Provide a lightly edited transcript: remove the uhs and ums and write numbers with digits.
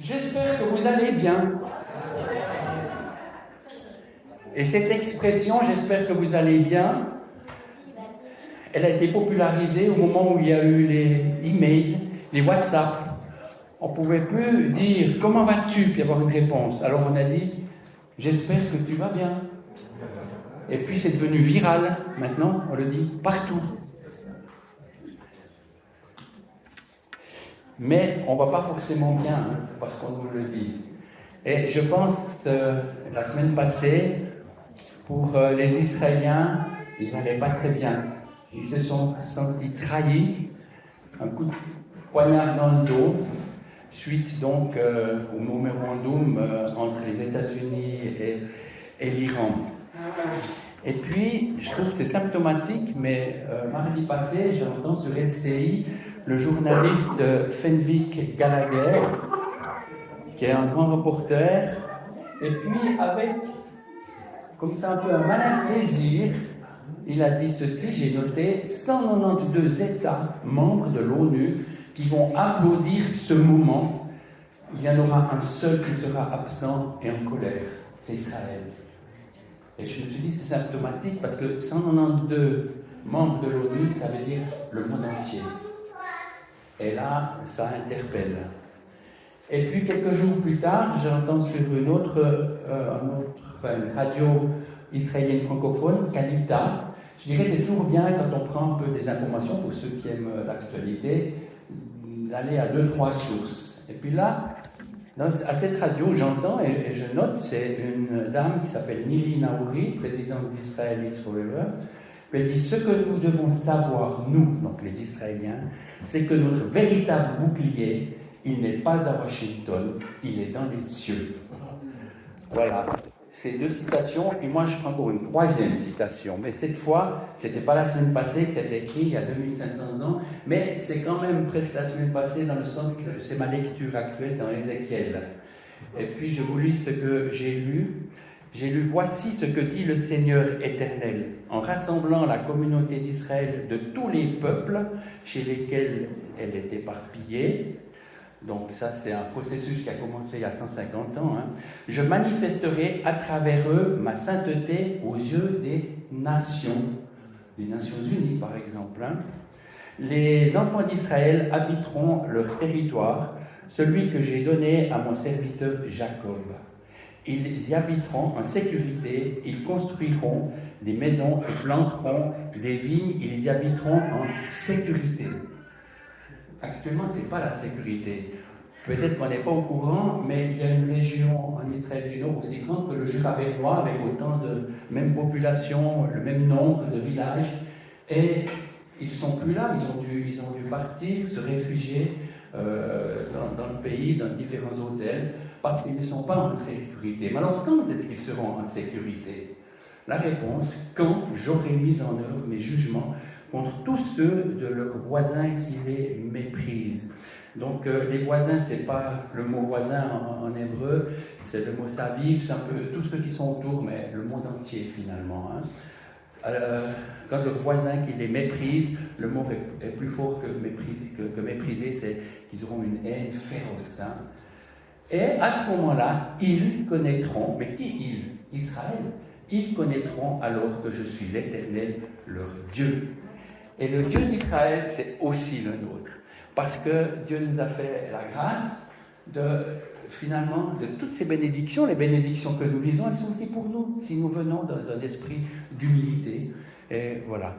J'espère que vous allez bien. Et cette expression, j'espère que vous allez bien, elle a été popularisée au moment où il y a eu les emails, les WhatsApp. On ne pouvait plus dire comment vas-tu puis avoir une réponse. Alors on a dit j'espère que tu vas bien. Et puis c'est devenu viral. Maintenant, on le dit partout. Mais on ne va pas forcément bien, hein, parce qu'on nous le dit. Et je pense la semaine passée, pour les Israéliens, ils n'allaient pas très bien. Ils se sont sentis trahis, un coup de poignard dans le dos, suite donc au mémorandum entre les États-Unis et l'Iran. Et puis, je trouve que c'est symptomatique, mais mardi passé, j'entends sur LCI le journaliste Fenwick Gallagher, qui est un grand reporter, et puis avec, comme ça un peu un malin plaisir, il a dit ceci, j'ai noté, 192 États membres de l'ONU qui vont applaudir ce moment. Il y en aura un seul qui sera absent et en colère, c'est Israël. Et je me suis dit, c'est symptomatique parce que 192 membres de l'ONU, ça veut dire le monde entier. Et là, ça interpelle. Et puis, quelques jours plus tard, j'entends sur une radio israélienne francophone, Kalita. Je dirais que c'est toujours bien, quand on prend un peu des informations, pour ceux qui aiment l'actualité, d'aller à 2-3 sources. Et puis là, à cette radio, j'entends et je note, c'est une dame qui s'appelle Nili Naouri, présidente d'Israelis Forever. Elle dit, ce que nous devons savoir, nous, donc les Israéliens, c'est que notre véritable bouclier, il n'est pas à Washington, il est dans les cieux. Voilà, ces deux citations, et moi je prends encore une troisième citation, mais cette fois, c'était pas la semaine passée que c'était écrit, il y a 2500 ans, mais c'est quand même presque la semaine passée dans le sens que c'est ma lecture actuelle dans Ézéchiel. Et puis je vous lis ce que j'ai lu. J'ai lu, voici ce que dit le Seigneur éternel, en rassemblant la communauté d'Israël de tous les peuples chez lesquels elle est éparpillée. Donc ça, c'est un processus qui a commencé il y a 150 ans. Hein. Je manifesterai à travers eux ma sainteté aux yeux des Nations Unies par exemple. Hein. Les enfants d'Israël habiteront leur territoire, celui que j'ai donné à mon serviteur Jacob. Ils y habiteront en sécurité, ils construiront des maisons et planteront des vignes, ils y habiteront en sécurité. Actuellement, ce n'est pas la sécurité. Peut-être qu'on n'est pas au courant, mais il y a une région en Israël du Nord aussi grande que le Jura bernois, avec autant de même population, le même nombre de villages, et ils ne sont plus là, ils ont dû partir, se réfugier dans le pays, dans différents hôtels, parce qu'ils ne sont pas en sécurité. Mais alors, quand est-ce qu'ils seront en sécurité? La réponse, quand j'aurai mis en œuvre mes jugements contre tous ceux de leurs voisins qui les méprisent. Donc, les voisins, ce n'est pas le mot voisin en hébreu, c'est le mot saviv, c'est un peu tous ceux qui sont autour, mais le monde entier finalement. Hein. Quand le voisin qui les méprise, le mot est plus fort que mépriser, c'est qu'ils auront une haine féroce. Hein. Et à ce moment-là, ils connaîtront, mais qui ils? Israël. Ils connaîtront alors que je suis l'Éternel, leur Dieu. Et le Dieu d'Israël, c'est aussi le nôtre. Parce que Dieu nous a fait la grâce finalement, de toutes ces bénédictions. Les bénédictions que nous lisons, elles sont aussi pour nous, si nous venons dans un esprit d'humilité. Et voilà.